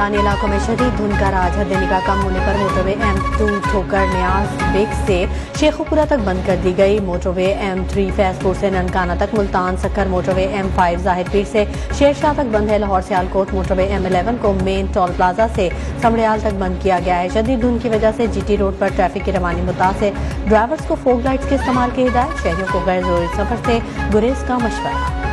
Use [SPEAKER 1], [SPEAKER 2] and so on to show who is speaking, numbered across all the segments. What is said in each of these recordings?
[SPEAKER 1] मैदानी इलाकों में शदीद धुंध का राज। हद निगाह कम होने पर मोटरवे M2 ठोकर न्याज बेग से शेखुपुरा तक बंद कर दी गई। मोटरवे M3 फैजपुर से ननकाना तक, मुल्तान सक्कर मोटरवे M5 जाहिर पीर से शेरशाह तक बंद है। लाहौर सियालकोट मोटरवे M11 को मेन टोल प्लाजा से समड़ियाल तक बंद किया गया है। शदीद धुंध की वजह से GT रोड पर ट्रैफिक की रवानी मुतासिर। ड्राइवर्स को फोग लाइट्स के इस्तेमाल की हिदायत। शहरियों को गैर जरूरी सफर से गुरेज का मशवरा।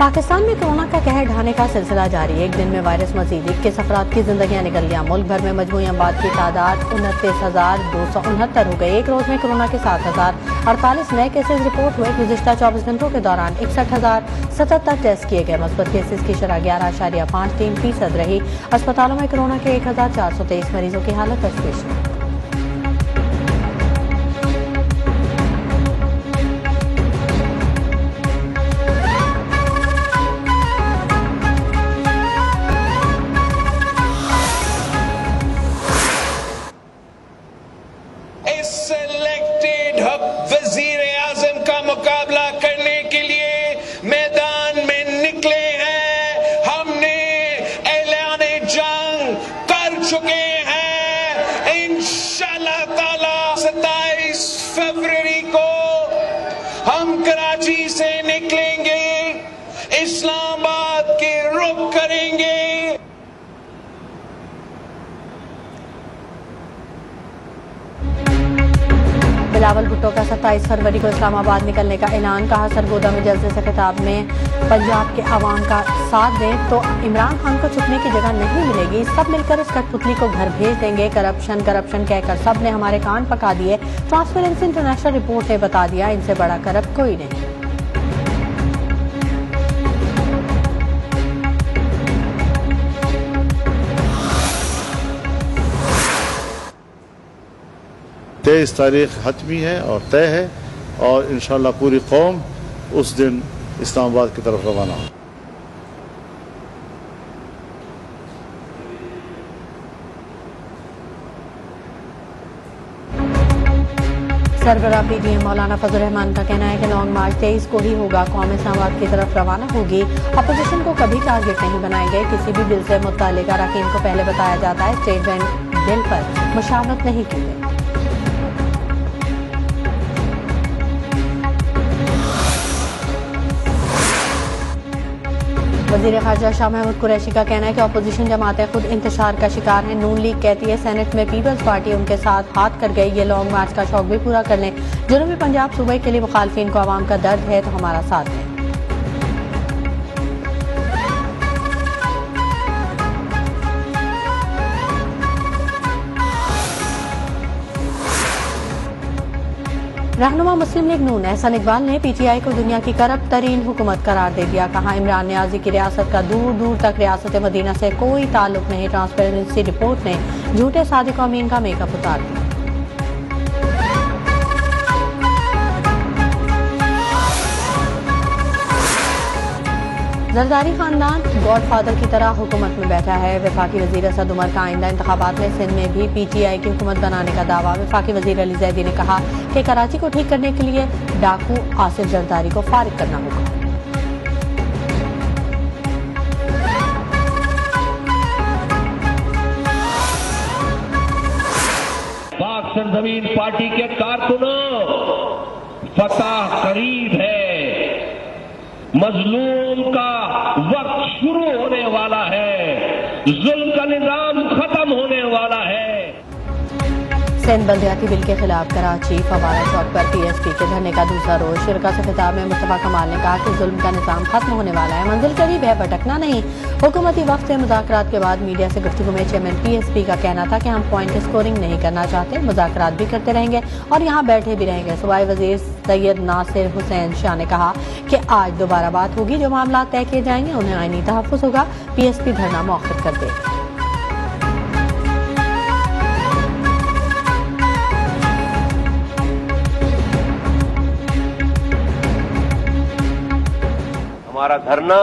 [SPEAKER 1] पाकिस्तान में कोरोना का कहर ढाने का सिलसिला जारी है। एक दिन में वायरस मजीद 21 अफराद की जिंदगियां निकल गया। मुल्क भर में मजमूई अमवात की तादाद 29,269 हो गई। एक रोज में कोरोना के 7,048 नए केसेज रिपोर्ट हुए। गुज़िश्ता 24 घंटों के दौरान 61,077 टेस्ट किए गए। मुस्बत केसेज की शरह 11.53% रही। अस्पतालों में कोरोना के 1,423 मरीजों की हालत तशवीश है।
[SPEAKER 2] वजीर आजम का मुकाबला करने के लिए मैदान में निकले हैं। हमने ऐलाने जंग कर चुके हैं। इंशाअल्लाह ताला 27 फरवरी को हम कराची से निकलेंगे, इस्लामाबाद के रुख करेंगे।
[SPEAKER 1] बिलावल भुट्टो का 27 फरवरी को इस्लामाबाद निकलने का ऐलान। कहा सरगोदा में जलसे से खिताब में पंजाब के अवाम का साथ दें तो इमरान खान को छुपने की जगह नहीं मिलेगी। सब मिलकर इस कठपुतली को घर भेज देंगे। करप्शन करप्शन कहकर सब ने हमारे कान पका दिए। ट्रांसपेरेंसी इंटरनेशनल रिपोर्ट ने बता दिया इनसे बड़ा करप्ट कोई नहीं।
[SPEAKER 3] तेईस तारीख हतमी है और तय है और इंशाअल्लाह पूरी कौम उस दिन इस्लामाबाद की तरफ रवाना हो।
[SPEAKER 1] सरबराह PTM मौलाना फजल रहमान का कहना है कि लॉन्ग मार्च 23 को ही होगा। कौम इस्लामाबाद की तरफ रवाना होगी। अपोजिशन को कभी टारगेट नहीं बनाएंगे। किसी भी बिल से मुत्तल्लिक़ अरकान को पहले बताया जाता है स्टेट बैंक बिल पर मुशावरत नहीं की गई। वज़ीर ख़ारजा शाह महमूद कुरैशी का कहना है कि अपोजिशन जमातें खुद इंतशार का शिकार हैं। नून लीग कहती है सेनेट में पीपल्स पार्टी उनके साथ हाथ कर गई। ये लॉन्ग मार्च का शौक भी पूरा कर लें। जनूबी पंजाब सूबे के लिए मुखालफिन को आवाम का दर्द है तो हमारा साथ है। रहनुमा मुस्लिम लीग नून एहसान इकबाल ने PTI को दुनिया की करप्ट तरीन हुकूमत करार दे दिया। कहा इमरान नियाजी की रियासत का दूर दूर तक रियासत मदीना से कोई ताल्लुक नहीं। ट्रांसपेरेंसी रिपोर्ट ने झूठे सादिक अमीन का मेकअप उतार दिया। जरदारी खानदान गॉडफादर की तरह हुकूमत में बैठा है। वफाकी वजीर असद उमर का आइंदा इंतखाबात में सिंध में भी PTI की हुकूमत बनाने का दावा। वफाकी वजीर अली जैदी ने कहा कि कराची को ठीक करने के लिए डाकू आसिफ जरदारी को फारिग करना होगा।
[SPEAKER 4] पाक सरजमीन पार्टी के कारकुनों, फतह करीब है। मजलूम का वक्त शुरू होने वाला है। जुल्म का निजाम खत्म होने वाला है।
[SPEAKER 1] सिंध बल्दियाती बिल के खिलाफ कराची फवारा चौक पर PSP के धरने का दूसरा रोज। शिरका से खिताब में मुस्तफा कमाल ने कहा कि जुल्म का निजाम खत्म होने वाला है, मंजिल करीब है, भटकना नहीं। हुकूमती वक्त से मुज़ाकरात के बाद मीडिया से गुफ्तगू में चेयरमैन PSP का कहना था कि हम पॉइंट स्कोरिंग नहीं करना चाहते, मुज़ाकरात भी करते रहेंगे और यहाँ बैठे भी रहेंगे। सूबाई वजीर सैयद नासिर हुसैन शाह ने कहा कि आज दोबारा बात होगी, जो मामला तय किए जाएंगे उन्हें आईनी तहफ़्फ़ुज़ होगा। PSP धरना मौखर कर देगा।
[SPEAKER 5] हमारा धरना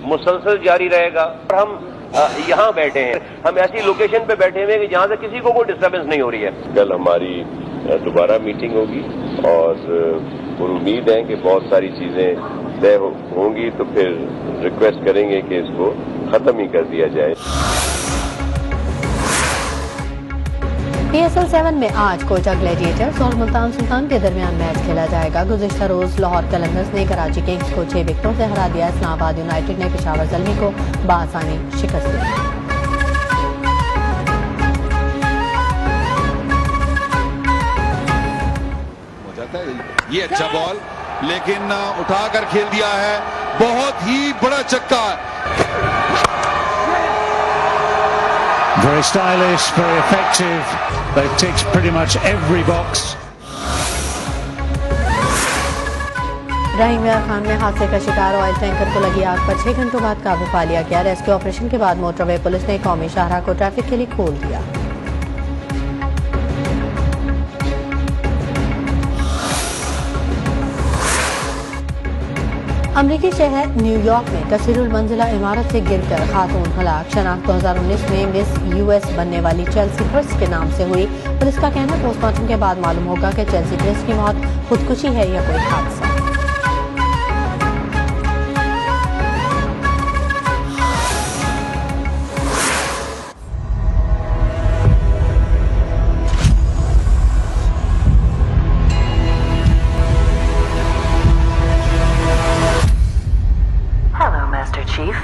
[SPEAKER 5] मुसलसल जारी रहेगा और हम यहाँ बैठे हैं, हम ऐसी लोकेशन पे बैठे हुए हैं कि जहाँ से किसी को कोई डिस्टर्बेंस नहीं हो रही है। कल हमारी दोबारा मीटिंग होगी और उम्मीद है कि बहुत सारी चीजें तय होंगी, तो फिर रिक्वेस्ट करेंगे कि इसको खत्म ही कर दिया जाए।
[SPEAKER 1] PSL 7 में आज कोटा ग्लैडिएटर्स और मुल्तान सुल्तान के दरमियान मैच खेला जाएगा। गुज़िश्ता रोज लाहौर कलंदर्स ने कराची किंग्स को 6 विकेटों से हरा दिया। इस्लामाबाद यूनाइटेड ने पेशावर ज़ल्मी को बआसानी शिकस्त दी।
[SPEAKER 6] ये अच्छा बॉल, लेकिन उठाकर खेल दिया है, बहुत ही बड़ा छक्का।
[SPEAKER 7] Very stylish, very effective. They've ticked pretty much every box.
[SPEAKER 1] रहीम मियां खान में हादसे का शिकार ऑयल टैंकर को लगी आग पर 6 घंटों बाद काबू पा लिया गया। रेस्क्यू ऑपरेशन के बाद मोटरवे पुलिस ने कौमी शाहराह को ट्रैफिक के लिए खोल दिया। अमरीकी शहर न्यूयॉर्क में कसीरुल मंजिला इमारत से गिरकर खातून हलाक। शनाख्त 2019 में मिस US बनने वाली चेल्सी प्रेस के नाम से हुई। पुलिस का कहना पोस्टमार्टम के बाद मालूम होगा कि चेल्सी प्रेस की मौत खुदकुशी है या कोई हादसा।
[SPEAKER 8] Chief.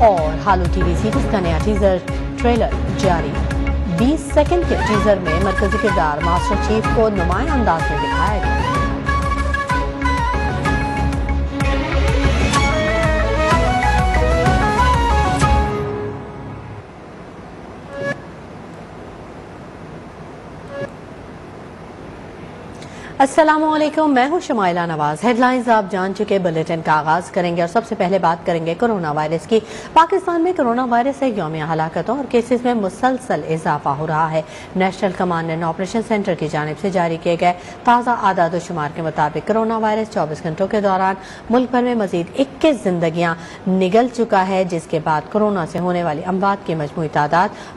[SPEAKER 1] और हालू टीवी सीरीज का नया टीजर ट्रेलर जारी। 20 सेकंड के टीजर में मरकजी किरदार मास्टर चीफ को नुमाया अंदाज में दिखाया गया। अस्सलामुअलैकुम, मैं हूं शमाइला नवाज। हेडलाइंस आप जान चुके, बुलेटिन का आगाज करेंगे और सबसे पहले बात करेंगे कोरोना वायरस की। पाकिस्तान में कोरोना वायरस से यौमिया हलाकतों और केसेस में मुसलसल इजाफा हो रहा है। National command and operation centre की जानिब से जारी किए गए ताज़ा आदाद शुमार के मुताबिक कोरोना वायरस 24 घंटों के दौरान मुल्क भर में मजीद 21 जिंदगियां निगल चुका है, जिसके बाद कोरोना से होने वाली अमवात की मजमूई तादाद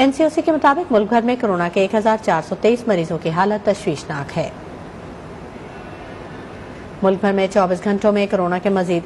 [SPEAKER 1] NCOC के मुताबिक मुल्क भर में कोरोना के 1,423 मरीजों की हालत तशवीशनाक है। मुल्क भर में 24 घंटों में कोरोना के मजीद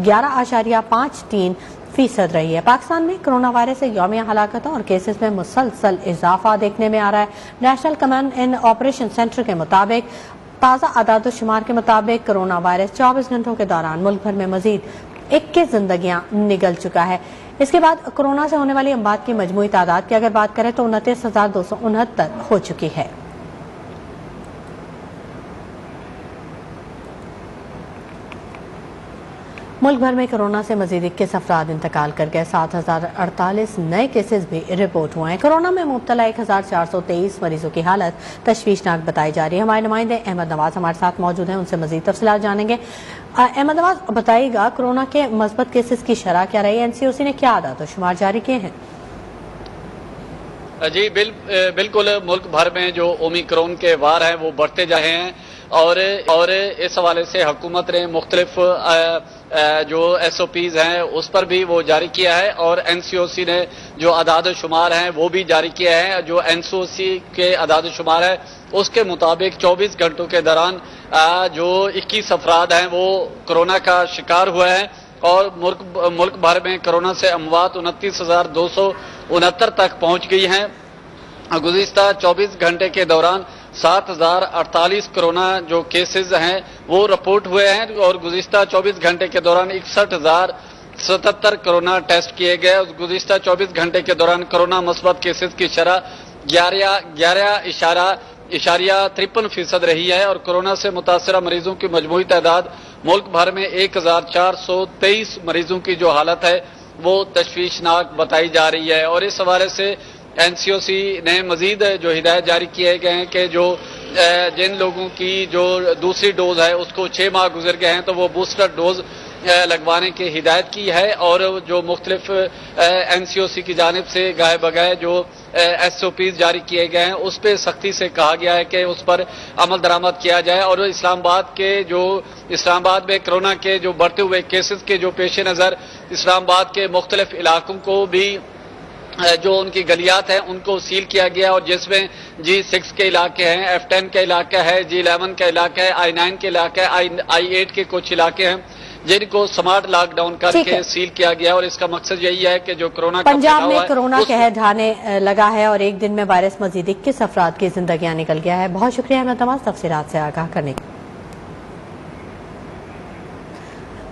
[SPEAKER 1] 11.53% रही है। पाकिस्तान में कोरोना वायरस से यौमिया हलाकतों और केसेस में मुसलसल इजाफा देखने में आ रहा है। National command and operation centre के मुताबिक ताज़ा आदाद शुमार के मुताबिक कोरोना वायरस 24 घंटों के दौरान मुल्क भर में मजीद 21 जिंदगियां निगल चुका है। इसके बाद कोरोना से होने वाली अमवात की मजमूई तादाद की अगर बात करें तो 29,269 हो चुकी है। मुल्क भर में कोरोना से मजीद 21 अफराद इंतकाल कर गए। 7,048 नए केसेस भी रिपोर्ट हुए हैं। कोरोना में मुब्तला 1,423 मरीजों की हालत तशवीशनाक बताई जा रही है। हमारे नुमाइंदे अहमद नवाज हमारे साथ मौजूद हैं, उनसे मजीद तफसीलात जानेंगे। अहमद नवाज, बताइएगा कोरोना के मस्बत केसेस की शरह क्या रही है? NCOC ने क्या आदाद शुमार जारी किए हैं?
[SPEAKER 9] जी बिल्कुल, मुल्क भर में जो ओमिक्रॉन के वार हैं वो बढ़ते जा रहे हैं और इस हवाले से हुकूमत ने मुख्तलिफ जो SOPs हैं उस पर भी वो जारी किया है और NCOC ने जो आदाद शुमार हैं वो भी जारी किया है। जो NCOC के आदाद शुमार है उसके मुताबिक 24 घंटों के दौरान जो 21 अफराद हैं वो कोरोना का शिकार हुए हैं और मुल्क भर में कोरोना से अमवात 29,269 तक पहुंच गई हैं। गुज़िश्ता 24 घंटे के दौरान 7,048 कोरोना जो केसेस हैं वो रिपोर्ट हुए हैं और गुज़िश्ता 24 घंटे के दौरान 61,077 कोरोना टेस्ट किए गए। गुज़िश्ता 24 घंटे के दौरान कोरोना मुस्बत केसेस की शरह 11.53% रही है और कोरोना से मुतासरा मरीजों की मजमूई तादाद मुल्क भर में 1,423 मरीजों की जो हालत है वो तशवीशनाक बताई जा रही है। और इस हवाले से NCOC ने मजीद जो हिदायत जारी किए गए हैं कि जो जिन लोगों की जो दूसरी डोज है उसको 6 माह गुजर गए हैं तो वो बूस्टर डोज लगवाने की हिदायत की है और जो मुख्तलिफ NCOC की जानिब से गाए बगाए जो SOPs जारी किए गए हैं उस पर सख्ती से कहा गया है कि उस पर अमल दरामद किया जाए और इस्लामाबाद में कोरोना के जो बढ़ते हुए केसेस के जो पेश नज़र इस्लामाबाद के मुख्तलिफ इलाकों को भी जो उनकी गलियात हैं उनको सील किया गया और जिसमें G6 के इलाके हैं, F10 का इलाका है, G11 का इलाका है, I9 के इलाका है, I8 के कुछ इलाके हैं जिनको स्मार्ट लॉकडाउन करके सील किया गया और इसका मकसद यही है कि जो कोरोना
[SPEAKER 1] पंजाब में कोरोना कहर ढाने लगा है और एक दिन में वायरस मजीद 21 अफराद की जिंदगियां निकल गया है। बहुत शुक्रिया अहमद नवाज तफसीलात से आगाह करने की।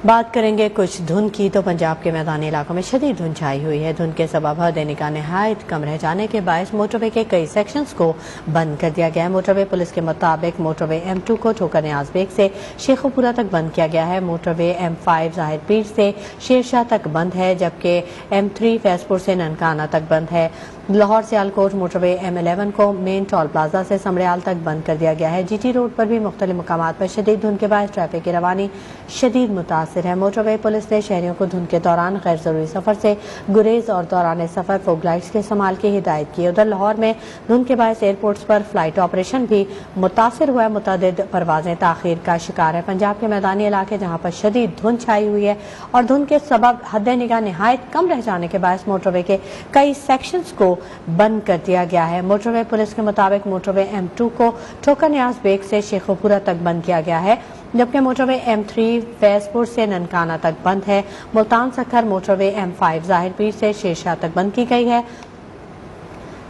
[SPEAKER 1] बात करेंगे कुछ धुंध की तो पंजाब के मैदानी इलाकों में शदीद धुंध छाई हुई है। धुंध के सबब हद का नहायत कम रह जाने के बायस मोटरवे के कई सेक्शंस को बंद कर दिया गया है। मोटरवे पुलिस के मुताबिक मोटरवे M2 को ठोकर न्याज बेग से शेखुपुरा तक बंद किया गया है। मोटरवे M5 जाहिर पीर से शेरशाह तक बंद है जबकि M3 फैजपुर से ननकाना तक बंद है। लाहौर सियालकोट मोटरवे M11 को मेन टोल प्लाजा से समड़ियाल तक बंद कर दिया गया है। GT रोड पर भी मुख्तलिफ मकामात पर शदीद धुंध के बाद ट्रैफिक की रवानी शदीद मुतासिर है। मोटरवे पुलिस ने शहरियों को धुंध के दौरान गैर जरूरी सफर से गुरेज और दौरान सफर फोग लाइट्स के इस्तेमाल की हिदायत की। उधर लाहौर में धुंध के बाद एयरपोर्ट्स पर फ्लाइट ऑपरेशन भी मुतासिर हुआ है। मुतअद्दिद परवाजें ताखीर का शिकार है। पंजाब के मैदानी इलाके जहाँ पर शदीद धुंध छाई हुई है और धुंध के सबब हद निगाह नहायत कम रह जाने के बाद मोटरवे के कई सेक्शंस को बंद कर दिया गया है। मोटरवे पुलिस के मुताबिक मोटरवे M2 को ठोकर न्याज बेग से शेखुपुरा तक बंद किया गया है जबकि मोटरवे M3 फैजपुर से ननकाना तक बंद है। मुल्तान सखर मोटरवे M5 जाहिर पीर से शेरशाह तक बंद की गई है।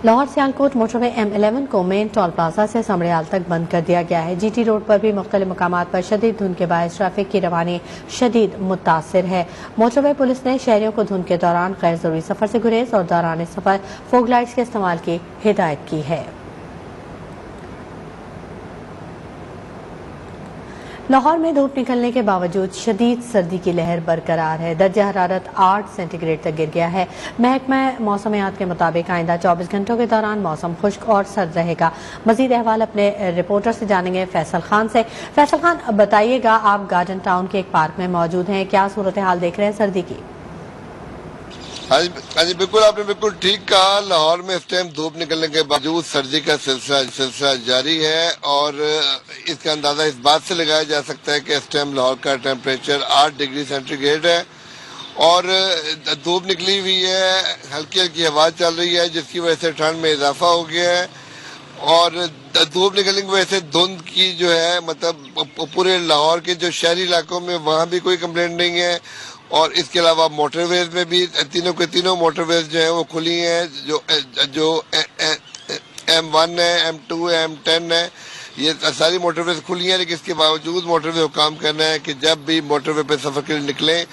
[SPEAKER 1] लाहौर सियालकोट मोटरवे M11 को मेन टोल प्लाजा से समड़ियाल तक बंद कर दिया गया है। GT रोड पर भी मुख्तलिफ मकामात पर शदीद धुंध के बायस ट्रैफिक की रवानी शदीद मुतासिर है। मोटरवे पुलिस ने शहरियों को धुंध के दौरान गैर जरूरी सफर से गुरेज और दौरान सफर फोग लाइट्स के इस्तेमाल की हिदायत की है। लाहौर में धूप निकलने के बावजूद शदीद सर्दी की लहर बरकरार है। दर्जा हरारत 8 सेंटीग्रेड तक गिर गया है। महकमा मौसमियात के मुताबिक आइंदा 24 घंटों के दौरान मौसम खुश्क और सर्द रहेगा। मजीद अहवाल अपने रिपोर्टर से जानेंगे फैसल खान से। फैसल खान बताइएगा, आप गार्डन टाउन के एक पार्क में मौजूद हैं, क्या सूरत हाल देख रहे हैं सर्दी की?
[SPEAKER 8] हाँ जी बिल्कुल, आपने बिल्कुल ठीक कहा। लाहौर में इस टाइम धूप निकलने के बावजूद सर्दी का सिलसिला जारी है और इसका अंदाजा इस बात से लगाया जा सकता है कि इस टाइम लाहौर का टेम्परेचर 8 डिग्री सेंटीग्रेड है और धूप निकली हुई है, हल्की हल्की हवा चल रही है जिसकी वजह से ठंड में इजाफा हो गया है और धूप निकलने की वजह से धुंध की जो है मतलब पूरे लाहौर के जो शहरी इलाकों में वहाँ भी कोई कंप्लेंट नहीं है और इसके अलावा मोटरवेज में भी तीनों के तीनों मोटरवेज जो है वो खुली हैं। जो M1 है, M2 है, M10 है, ये सारी मोटरवेज खुली हैं लेकिन इसके बावजूद मोटरवे को काम करना है कि जब भी मोटरवे पे सफर के लिए निकलें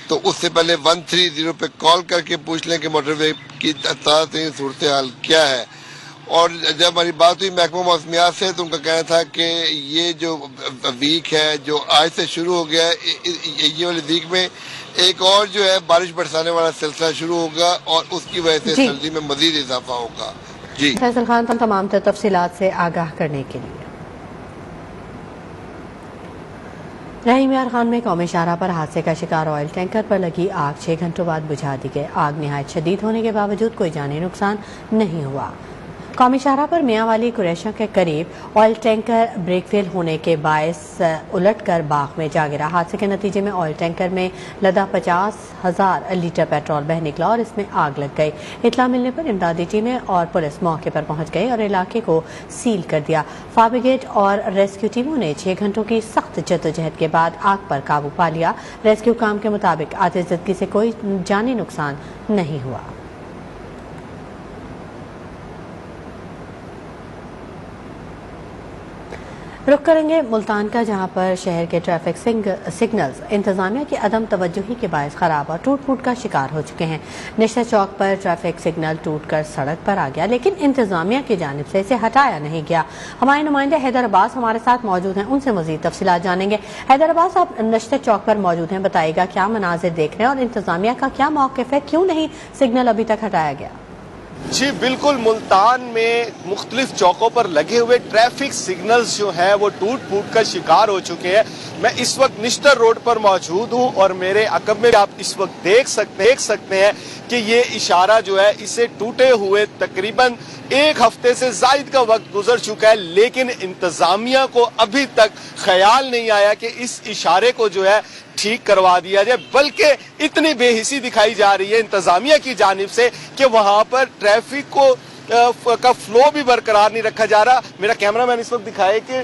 [SPEAKER 8] तो उससे पहले 130 पे कॉल करके पूछ लें कि मोटरवे की ताज़ा सूरत हाल क्या है। और जब हमारी बात हुई महकमा मौसमियात से तो उनका कहना था कि ये जो वीक है जो आज से शुरू हो गया है, ये वाले वीक में एक और जो है बारिश बरसाने वाला सिलसिला शुरू होगा और उसकी वजह से सर्दी में मजीद इजाफा होगा। जी
[SPEAKER 1] फैसल खान, तमाम तफसीलात से आगाह करने के लिए। रहीम यार खान में कौमी शाहराह पर हादसे का शिकार ऑयल टैंकर पर लगी आग 6 घंटों बाद बुझा दी गई। आग निहायत शदीद होने के बावजूद कोई जानी नुकसान नहीं हुआ। कौमी शाहराह पर मियांवाली कुरैशा के करीब ऑयल टैंकर ब्रेक फेल होने के बायस उलटकर बाग में जा गिरा। हादसे के नतीजे में ऑयल टैंकर में लदा 50,000 लीटर पेट्रोल बह निकला और इसमें आग लग गई। इतला मिलने पर इमदादी टीमें और पुलिस मौके पर पहुंच गई और इलाके को सील कर दिया। फायर ब्रिगेड और रेस्क्यू टीमों ने 6 घंटों की सख्त जद्दोजहद के बाद आग पर काबू पा लिया। रेस्क्यू काम के मुताबिक आतिशज़दगी से कोई जानी नुकसान नहीं हुआ। रुख करेंगे मुल्तान का, जहां पर शहर के ट्रैफिक सिग्नल्स इंतजामिया की अदम तवज्जुही के बायस खराब और टूट फूट का शिकार हो चुके हैं। निश्चित चौक पर ट्रैफिक सिग्नल टूटकर सड़क पर आ गया लेकिन इंतजामिया की जानिब से इसे हटाया नहीं गया। हमारे नुमाइंदे हैदर अब्बास हमारे साथ मौजूद हैं, उनसे मजीद तफसीलात जानेंगे। हैदर अब्बास, आप निश्चित चौक पर मौजूद हैं, बताइएगा क्या मनाजिर देख रहे हैं और इंतजामिया का क्या मौक़िफ़ है, क्यों नहीं सिग्नल अभी तक हटाया गया?
[SPEAKER 10] जी बिल्कुल, मुल्तान में मुख्तलिफ चौकों पर लगे हुए ट्रैफिक सिग्नल्स जो हैं वो टूट फूट का शिकार हो चुके हैं। मैं इस वक्त निश्तर रोड पर मौजूद हूं और मेरे अकब में आप इस वक्त देख सकते हैं कि ये इशारा जो है इसे टूटे हुए तकरीबन एक हफ्ते से जायद का वक्त गुजर चुका है, लेकिन इंतजामिया को अभी तक ख्याल नहीं आया कि इस इशारे को जो है ठीक करवा दिया जाए, बल्कि इतनी बेहिसी दिखाई जा रही है इंतजामिया की जानिब से कि वहां पर ट्रैफिक को का फ्लो भी बरकरार नहीं रखा जा रहा। मेरा कैमरामैन इस वक्त दिखाए कि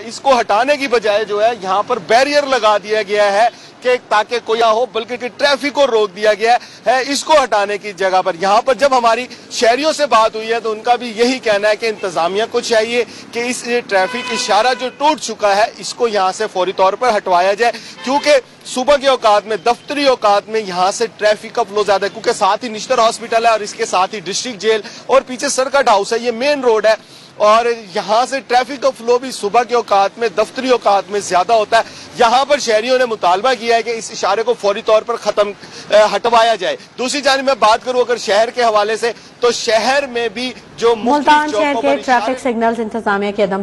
[SPEAKER 10] इसको हटाने की बजाय जो है यहाँ पर बैरियर लगा दिया गया है कि ताकि कोई ना हो, बल्कि कि ट्रैफिक को रोक दिया गया है इसको हटाने की जगह पर। यहाँ पर जब हमारी शहरियों से बात हुई है तो उनका भी यही कहना है कि इंतजामिया को चाहिए कि इस ट्रैफिक इशारा जो टूट चुका है इसको यहाँ से फौरी तौर पर हटवाया जाए, क्योंकि सुबह के औकात में, दफ्तरी औकात में यहाँ से ट्रैफिक का फ्लो ज्यादा है, क्योंकि साथ ही निश्तर हॉस्पिटल है और इसके साथ ही डिस्ट्रिक्ट जेल और पीछे सर्किट हाउस है, ये मेन रोड है और यहाँ से ट्रैफिक का फ्लो भी सुबह के औकात में, दफ्तरी औकात में ज्यादा होता है। यहाँ पर शहरियों ने मुतालबा किया है कि इस इशारे को फौरी तौर पर हटवाया जाए। दूसरी जानिब मैं बात करूं अगर शहर के हवाले से, तो शहर में भी जो
[SPEAKER 1] मुल्तान शहर के ट्रैफिक सिग्नल्स इंतजामिया के अदम